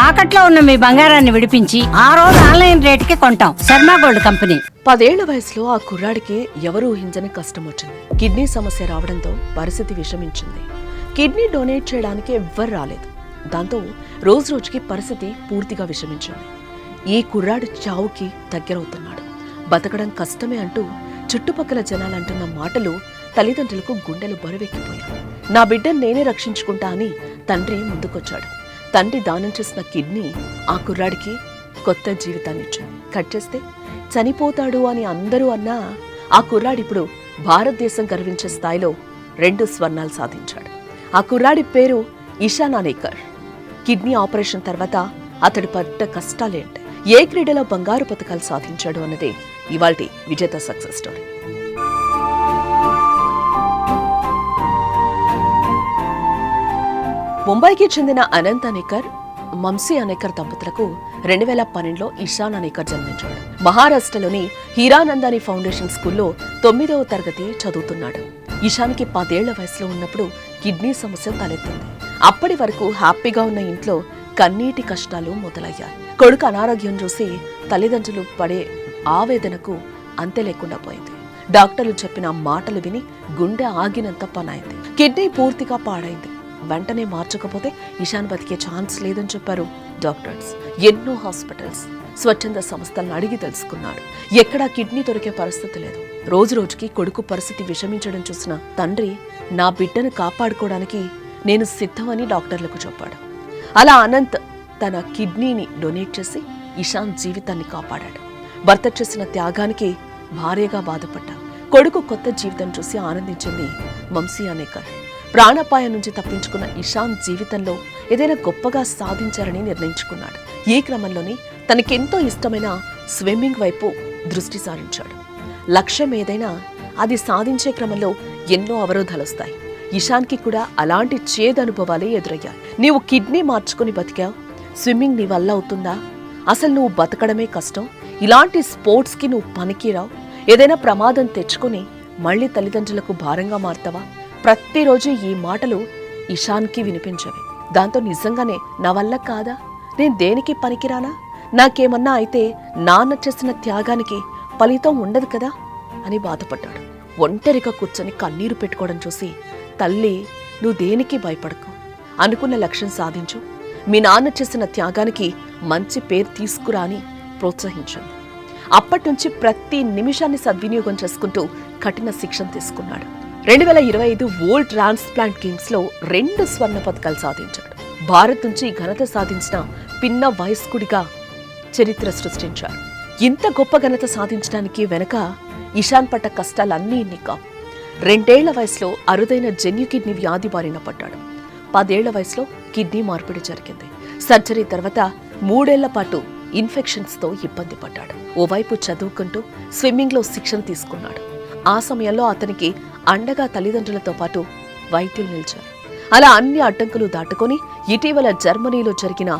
తాకట్లో ఉన్న మీ బంగారాన్ని విడిపించి ఆ రోజు ఆన్లైన్ రేటుకి కొంటాం. Sharma gold company. 10 ఏళ్ల వయసులో ఆ కుర్రాడికి ఎవరూ ఊహించని కష్టం వచ్చింది. కిడ్నీ సమస్య రావడంతో పరిస్థితి విషమించింది. కిడ్నీ డొనేట్ చేయడానికి ఎవ్వరు రాలేదు. దాంతో రోజు రోజుకి పరిస్థితి పూర్తిగా విషమించింది. ఈ కుర్రాడు చావుకి దగ్గరవుతున్నాడు. బతకడం కష్టమే అంటూ చుట్టుపక్కల జనాలంటున్న మాటలు తల్లిదండ్రులకు గుండెలు బరువెక్కిపోయాయి. నా బిడ్డను నేనే రక్షించుకుంటా అని తండ్రి ముందుకొచ్చాడు. తండ్రి దానం చేసిన కిడ్నీ ఆ కుర్రాడికి కొత్త జీవితాన్నిచ్చాడు. కట్ చేస్తే చనిపోతాడు అని అందరూ అన్నా ఆ కుర్రాడిప్పుడు భారతదేశం గర్వించే స్థాయిలో 2 స్వర్ణాలు సాధించాడు. ఆ కుర్రాడి పేరు ఇషాన్ అనేకర్. కిడ్నీ ఆపరేషన్ తర్వాత అతడి పడ్డ కష్టాలేంటి, ఏ క్రీడలో బంగారు పతకాలు సాధించాడు అన్నదే ఇవాల్టి విజేత సక్సెస్ స్టోరీ. ముంబైకి చెందిన అనంత్ అనేకర్, మంసీ అనేకర్ దంపతులకు 2012లో ఇషాన్ అనేకర్ జన్మించాడు. మహారాష్ట్రలోని హీరానందాని ఫౌండేషన్ స్కూల్లో 9వ తరగతి చదువుతున్నాడు. ఇషాన్కి 10 ఏళ్ల వయసులో ఉన్నప్పుడు కిడ్నీ సమస్య తలెత్తింది. అప్పటి వరకు హ్యాపీగా ఉన్న ఇంట్లో కన్నీటి కష్టాలు మొదలయ్యాయి. కొడుకు అనారోగ్యం చూసి తల్లిదండ్రులు పడే ఆవేదనకు అంతే లేకుండా పోయింది. డాక్టర్లు చెప్పిన మాటలు విని గుండె ఆగినంత పనైంది. కిడ్నీ పూర్తిగా పాడైంది. వెంటనే మార్చకపోతే ఇషాన్ బతికే ఛాన్స్ లేదని చెప్పారు డాక్టర్స్. ఎన్నో హాస్పిటల్స్, స్వచ్ఛంద సంస్థలను అడిగి తెలుసుకున్నాడు. ఎక్కడా కిడ్నీ దొరికే పరిస్థితి లేదు. రోజు రోజుకి కొడుకు పరిస్థితి విషమించడం చూసిన తండ్రి, నా బిడ్డను కాపాడుకోవడానికి నేను సిద్ధమని డాక్టర్లకు చెప్పాడు. అలా అనంత్ తన కిడ్నీని డొనేట్ చేసి ఇషాన్ జీవితాన్ని కాపాడాడు. భర్త చేసిన త్యాగానికి భార్యగా బాధపడ్డా కొడుకు కొత్త జీవితం చూసి ఆనందించింది మంసీ అనేకర్. ప్రాణాపాయం నుంచి తప్పించుకున్న ఇషాన్ జీవితంలో ఏదైనా గొప్పగా సాధించాలని నిర్ణయించుకున్నాడు. ఈ క్రమంలోనే తనకెంతో ఇష్టమైన స్విమ్మింగ్ వైపు దృష్టి సారించాడు. లక్ష్యం ఏదైనా అది సాధించే క్రమంలో ఎన్నో అవరోధాలొస్తాయి. ఇషాన్కి కూడా అలాంటి చేదనుభవాలే ఎదురయ్యాయి. నీవు కిడ్నీ మార్చుకుని బతికావు, స్విమ్మింగ్ నీ వల్ల అవుతుందా? అసలు నువ్వు బతకడమే కష్టం, ఇలాంటి స్పోర్ట్స్కి నువ్వు పనికిరావు, ఏదైనా ప్రమాదం తెచ్చుకొని మళ్లీ తల్లిదండ్రులకు భారంగా మారుతావా? ప్రతిరోజు ఈ మాటలు ఇషాన్కి వినిపించవి. దాంతో నిజంగానే నా వల్ల కాదా, నేను దేనికి పనికిరానా, నాకేమన్నా అయితే నాన్న చేసిన త్యాగానికి ఫలితం ఉండదు కదా అని బాధపడ్డాడు. ఒంటరిగా కూర్చొని కన్నీరు పెట్టుకోవడం చూసి తల్లి, నువ్వు దేనికి భయపడకు, అనుకున్న లక్ష్యం సాధించు, మీ నాన్న చేసిన త్యాగానికి మంచి పేరు తీసుకురా అని ప్రోత్సహించింది. అప్పటి నుంచి ప్రతి నిమిషాన్ని సద్వినియోగం చేసుకుంటూ కఠిన శిక్షణ తీసుకున్నాడు. 2025 వరల్డ్ ట్రాన్స్ప్లాంట్ గేమ్స్ లో 2 స్వర్ణ పతకాలు సాధించాడు. భారత్ నుంచి ఘనత సాధించిన పిన్న వయస్కుడిగా చరిత్ర సృష్టించారు. ఇంత గొప్ప ఘనత సాధించడానికి వెనక ఇషాన్ పడ్డ కష్టాలన్నీ ఇన్ని కావు. 2 ఏళ్ల వయసులో అరుదైన జన్యు కిడ్నీ వ్యాధి బారిన పడ్డాడు. 10 ఏళ్ల వయసులో కిడ్నీ మార్పిడి జరిగింది. సర్జరీ తర్వాత 3 ఏళ్ల పాటు ఇన్ఫెక్షన్స్ తో ఇబ్బంది పడ్డాడు. ఓవైపు చదువుకుంటూ స్విమ్మింగ్ లో శిక్షణ తీసుకున్నాడు. ఆ సమయంలో అతనికి అండగా తల్లిదండ్రులతో పాటు వైద్యులు నిలిచారు. అలా అన్ని అడ్డంకులు దాటుకొని ఇటీవల జర్మనీలో జరిగిన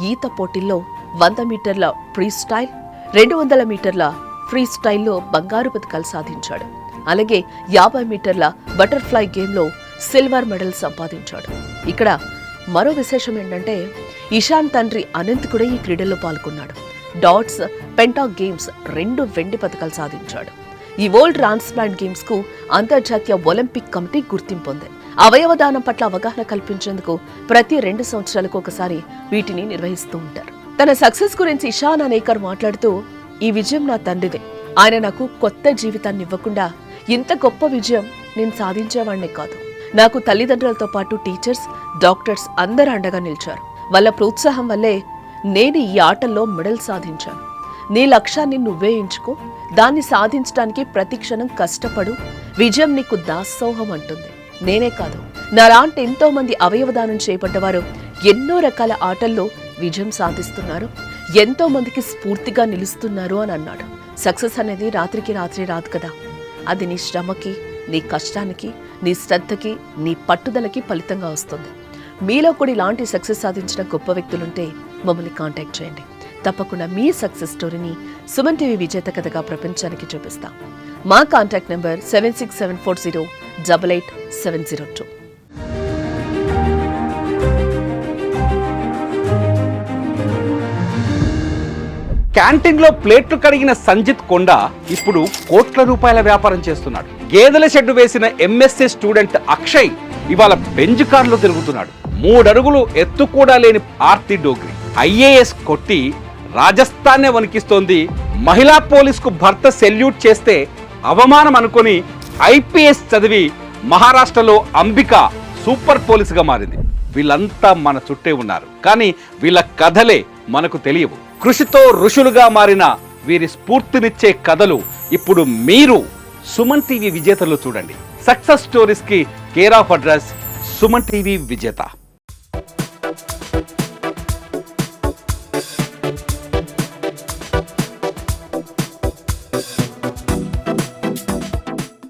ఈత పోటీల్లో 100 మీటర్ల ఫ్రీ స్టైల్, 200 మీటర్ల ఫ్రీ స్టైల్లో బంగారు పతకాలు సాధించాడు. అలాగే 50 మీటర్ల బటర్ఫ్లై గేమ్లో సిల్వర్ మెడల్ సంపాదించాడు. ఇక్కడ మరో విశేషం ఏంటంటే ఇషాన్ తండ్రి అనంత్ కూడా ఈ క్రీడల్లో పాల్గొన్నాడు. డాట్స్, పెంటా గేమ్స్ 2 వెండి పతకాలు సాధించాడు. ఈ వరల్డ్ ట్రాన్స్ప్లాంట్ గేమ్స్ కు అంతర్జాతీయ ఒలింపిక్ కమిటీ గుర్తింపు ఉంది. అవయవదానం పట్ల అవగాహన కల్పించేందుకు ప్రతి 2 సంవత్సరాలకు ఒకసారి వీటిని నిర్వహిస్తూ ఉంటారు. తన సక్సెస్ గురించి ఇషాన్ అనేకర్ మాట్లాడుతూ, ఈ విజయం నా తండ్రిదే. ఆయన నాకు కొత్త జీవితాన్ని ఇవ్వకుండా ఇంత గొప్ప విజయం నేను సాధించేవాడినే కాదు. నాకు తల్లిదండ్రులతో పాటు టీచర్స్, డాక్టర్స్ అందరూ అండగా నిలిచారు. వాళ్ళ ప్రోత్సాహం వల్లే నేను ఈ ఆటల్లో మెడల్ సాధించాను. నీ లక్ష్యాన్ని నువ్వే ఎంచుకో, దాన్ని సాధించడానికి ప్రతి క్షణం కష్టపడు, విజయం నీకు దాసోహం అంటుంది. నేనే కాదు, నాలాంటి ఎంతో మంది అవయవదానం చేయబడ్డవారు ఎన్నో రకాల ఆటల్లో విజయం సాధిస్తున్నారు, ఎంతో మందికి స్ఫూర్తిగా నిలుస్తున్నారు అని అన్నాడు. సక్సెస్ అనేది రాత్రికి రాత్రి రాదు కదా, అది నీ శ్రమకి, నీ కష్టానికి, నీ శ్రద్ధకి, నీ పట్టుదలకి ఫలితంగా వస్తుంది. మీలో కూడా ఇలాంటి సక్సెస్ సాధించిన గొప్ప వ్యక్తులుంటే మమ్మల్ని కాంటాక్ట్ చేయండి. తప్పకుండా మీ సక్సెస్ స్టోరీని సుమన్ టీవీ విజేత కథగా ప్రపంచానికి చూపిస్తాం. మా కాంటాక్ట్ నెంబర్ 7674088702. క్యాంటీన్ లో ప్లేట్లు కడిగిన సంజిత్ కొండ ఇప్పుడు కోట్ల రూపాయల వ్యాపారం చేస్తున్నాడు. గేదెల షెడ్డు వేసిన ఎంఎస్సీ స్టూడెంట్ అక్షయ్ ఇవాళ బెంజ్ కారులో తిరుగుతున్నాడు. 3 అడుగులు ఎత్తు కూడా లేని ఆర్తి డోగ్రి ఐఏఎస్ కొట్టి రాజస్థాన్నే వణికిస్తోంది. మహిళా పోలీసుకు భర్త సెల్యూట్ చేస్తే అవమానం అనుకొని ఐపీఎస్ చదివి మహారాష్ట్రలో అంబిక సూపర్ పోలీసుగా మారింది. వీళ్ళంతా మన చుట్టే ఉన్నారు, కానీ వీళ్ళ కథలే మనకు తెలియవు. కృషితో ఋషులుగా మారిన వీరి స్ఫూర్తినిచ్చే కథలు ఇప్పుడు మీరు సుమన్ టీవీ విజేతలు చూడండి. సక్సెస్ స్టోరీస్ కి care of address Suman TV విజేత.